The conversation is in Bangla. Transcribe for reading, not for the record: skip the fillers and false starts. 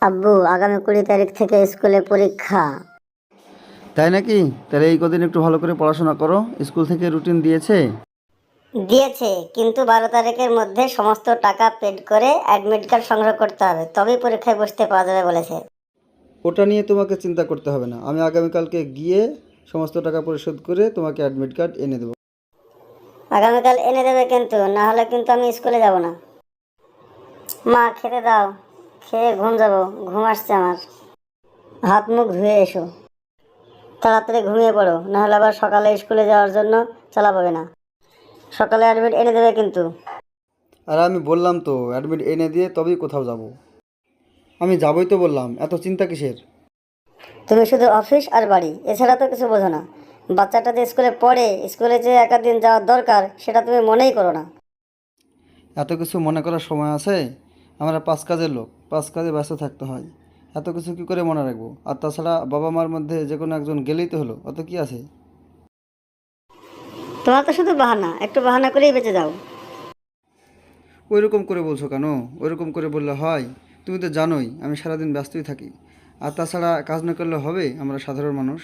আব্বু, আগামী 20 তারিখ থেকে স্কুলে পরীক্ষা। তাই নাকি? তাহলে এই কদিন একটু ভালো করে পড়াশোনা করো। স্কুল থেকে রুটিন দিয়েছে? দিয়েছে, কিন্তু 12 তারিখের মধ্যে সমস্ত টাকা পেড করে অ্যাডমিট কার্ড সংগ্রহ করতে হবে, তবেই পরীক্ষায় বসতে পাওয়া যাবে বলেছে। ওটা নিয়ে তোমাকে চিন্তা করতে হবে না। আমি আগামীকালকে গিয়ে সমস্ত টাকা পরিশোধ করে তোমাকে অ্যাডমিট কার্ড এনে দেবো। আগামীকাল এনে দেবে, কিন্তু না হলে কিন্তু আমি স্কুলে যাব না। মা, খেতে দাও, খেয়ে ঘুম যাব, ঘুম আসছে আমার। হাত মুখ ধুয়ে এসো, তাড়াতাড়ি ঘুমিয়ে পড়ো, না হলে আবার সকালে স্কুলে যাওয়ার জন্য চালা পাবে না। সকালে অ্যাডমিট এনে দেবে কিন্তু। আর আমি বললাম তো অ্যাডমিট এনে দিয়ে তবেই কোথাও যাব। আমি যাবই তো বললাম, এত চিন্তা কিসের? তুমি শুধু অফিস আর বাড়ি, এছাড়া তো কিছু বোঝো না। বাচ্চাটা যে স্কুলে পড়ে, স্কুলে যে একাদিন যাওয়ার দরকার সেটা তুমি মনেই করো না। এত কিছু মনে করার সময় আছে? আমরা 5 কাজের লোক, 5 কাজে ব্যস্ত থাকতে হয়। এত কিছু কী করে মনে রাখবো? আর তাছাড়া বাবা মার মধ্যে যে কোনো একজন গেলেই তো হলো, অত কি আছে? তোমার তো শুধু বাহানা, একটু বাহানা করেই বেঁচে যাও। ওই রকম করে বলছো কেন? ওই রকম করে বললে হয়? তুমি তো জানোই আমি সারাদিন ব্যস্তই থাকি। আর তাছাড়া কাজ না করলে হবে? আমরা সাধারণ মানুষ।